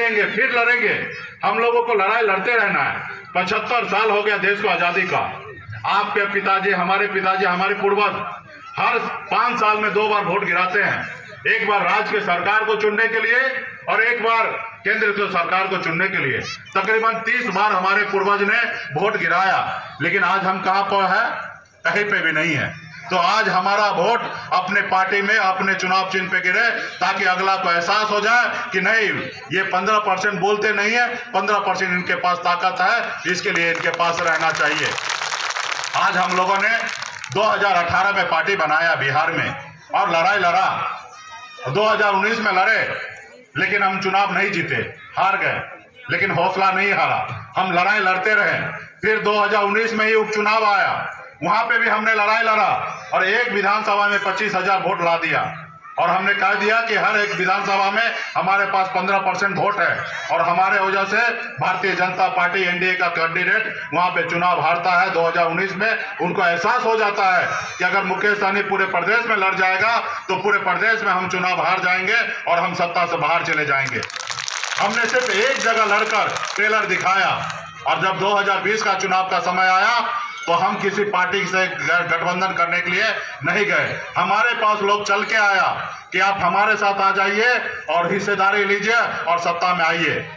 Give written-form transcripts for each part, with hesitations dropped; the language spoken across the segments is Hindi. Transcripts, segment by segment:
लड़ेंगे, फिर लड़ेंगे। हम लोगों को लड़ाई लड़ते रहना है। 75 साल हो गया देश को आजादी का। आपके पिताजी, हमारे पूर्वज हर 5 साल में 2 बार वोट गिराते हैं। एक बार राज्य के सरकार को चुनने के लिए और एक बार केंद्र की सरकार को चुनने के लिए। तकरीबन 30 बार हमारे पूर्वज ने वोट गिराया, लेकिन आज हम कहां पर है? कहीं पे भी नहीं है। तो आज हमारा वोट अपने पार्टी में, अपने चुनाव चिन्ह पे गिरे, ताकि अगला को एहसास हो जाए कि नहीं, ये 15% बोलते नहीं है, 15% इनके पास ताकत है, इसके लिए इनके पास रहना चाहिए। आज हम लोगों ने 2018 में पार्टी बनाया बिहार में और लड़ाई लड़ा। 2019 में लड़े, लेकिन हम चुनाव नहीं जीते, हार गए। लेकिन हौसला नहीं हारा, हम लड़ाई लड़ते रहे। फिर 2019 में ही उपचुनाव आया, वहां पे भी हमने लड़ाई लड़ा और एक विधानसभा में 25,000 वोट ला दिया। और हमने कह दिया कि हर एक विधानसभा में हमारे पास 15% वोट है, और हमारे वजह से भारतीय जनता पार्टी एनडीए का कैंडिडेट वहां पे चुनाव हारता है। 2019 में उनको एहसास हो जाता है कि अगर मुकेश सहनी पूरे प्रदेश में लड़ जाएगा तो पूरे प्रदेश में हम चुनाव हार जाएंगे और हम सत्ता से बाहर चले जाएंगे। हमने सिर्फ एक जगह लड़कर ट्रेलर दिखाया, और जब 2020 का चुनाव का समय आया तो हम किसी पार्टी से गठबंधन करने के लिए नहीं गए। हमारे पास लोग चल के आया कि आप हमारे साथ आ जाइए और हिस्सेदारी लीजिए और सत्ता में आइए।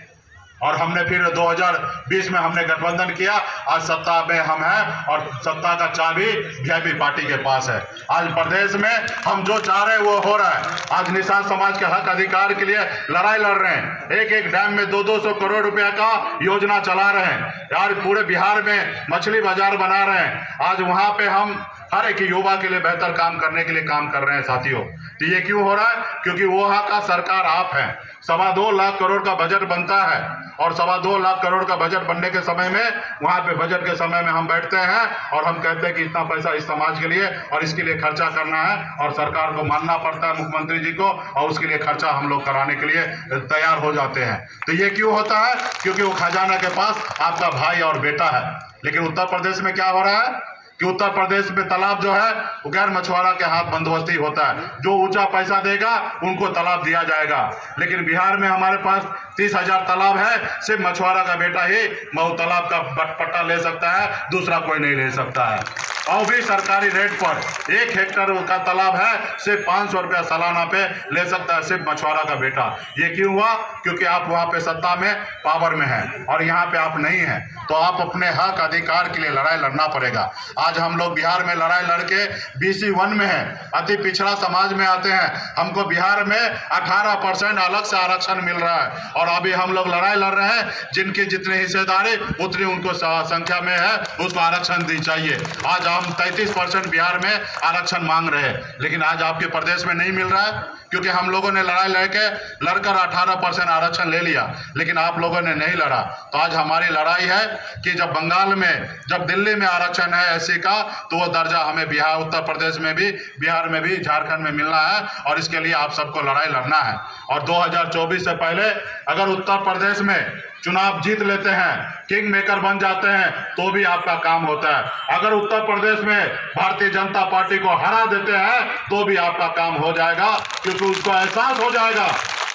और हमने फिर 2020 में हमने गठबंधन किया। आज सत्ता में हम हैं और सत्ता का चाबी वीआईपी पार्टी के पास है। आज प्रदेश में हम जो चाह रहे हैं वो हो रहा है। आज निषाद समाज के हक अधिकार के लिए लड़ाई लड़ रहे हैं। एक एक डैम में 200 करोड़ रुपया का योजना चला रहे हैं। यार पूरे बिहार में मछली बाजार बना रहे हैं। आज वहां पे हम हर एक युवा के लिए बेहतर काम करने के लिए काम कर रहे हैं साथियों। तो ये क्यों हो रहा है? क्योंकि वहां का सरकार आप है। 2.25 लाख करोड़ का बजट बनता है, और 2.25 लाख करोड़ का बजट बनने के समय में वहां पे बजट के समय में हम बैठते हैं और हम कहते हैं कि इतना पैसा इस समाज के लिए और इसके लिए खर्चा करना है, और सरकार को मानना पड़ता है, मुख्यमंत्री जी को, और उसके लिए खर्चा हम लोग कराने के लिए तैयार हो जाते हैं। तो ये क्यों होता है? क्योंकि वो खजाना के पास आपका भाई और बेटा है। लेकिन उत्तर प्रदेश में क्या हो रहा है कि उत्तर प्रदेश में तालाब जो है वो गैर मछुआरा के हाथ बंदोबस्ती होता है। जो ऊंचा पैसा देगा उनको तालाब दिया जाएगा। लेकिन बिहार में हमारे पास 30,000 तालाब है। सिर्फ मछुआरा का बेटा ही मऊ तालाब का पट्टा ले सकता है, दूसरा कोई नहीं ले सकता है। और भी सरकारी रेट पर 1 हेक्टेयर का तालाब है, सिर्फ 500 रुपया सालाना पे ले सकता है सिर्फ मछुआरा का बेटा। ये क्यों हुआ? क्योंकि आप वहाँ पे सत्ता में, पावर में हैं, और यहाँ पे आप नहीं हैं। तो आप अपने हक अधिकार के लिए लड़ाई लड़ना पड़ेगा। आज हम लोग बिहार में लड़ाई लड़के BC 1 में हैं, अति पिछड़ा समाज में आते हैं। हमको बिहार में 18% अलग से आरक्षण मिल रहा है, और अभी हम लोग लड़ाई लड़ रहे हैं जिनकी जितनी हिस्सेदारी उतनी उनको संख्या में है, उसको आरक्षण दी चाहिए। आज हम 33% बिहार में आरक्षण मांग रहे हैं, लेकिन आज आपके प्रदेश में नहीं मिल रहा है, क्योंकि हम लोगों ने लड़ाई लड़कर 18% आरक्षण ले लिया, लेकिन आप लोगों ने नहीं लड़ा। तो आज हमारी लड़ाई है कि जब बंगाल में, जब दिल्ली में आरक्षण है SC का, तो वो दर्जा हमें बिहार, उत्तर प्रदेश में भी, बिहार में भी, झारखंड में मिलना है, और इसके लिए आप सबको लड़ाई लड़ना है। और 2024 से पहले अगर उत्तर प्रदेश में चुनाव जीत लेते हैं, किंग मेकर बन जाते हैं, तो भी आपका काम होता है। अगर उत्तर प्रदेश में भारतीय जनता पार्टी को हरा देते हैं तो भी आपका काम हो जाएगा, क्योंकि उसको एहसास हो जाएगा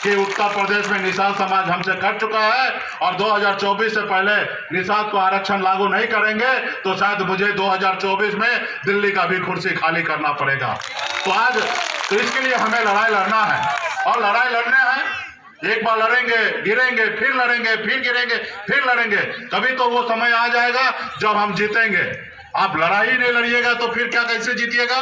कि उत्तर प्रदेश में निषाद समाज हमसे कर चुका है, और 2024 से पहले निषाद को आरक्षण लागू नहीं करेंगे तो शायद मुझे 2024 में दिल्ली का भी कुर्सी खाली करना पड़ेगा। तो इसके लिए हमें लड़ाई लड़ना है, और लड़ाई लड़ने हैं। एक बार लड़ेंगे, गिरेंगे, फिर लड़ेंगे, फिर गिरेंगे, फिर लड़ेंगे, तभी तो वो समय आ जाएगा जब हम जीतेंगे। आप लड़ाई नहीं लड़िएगा तो फिर क्या, कैसे जीतिएगा?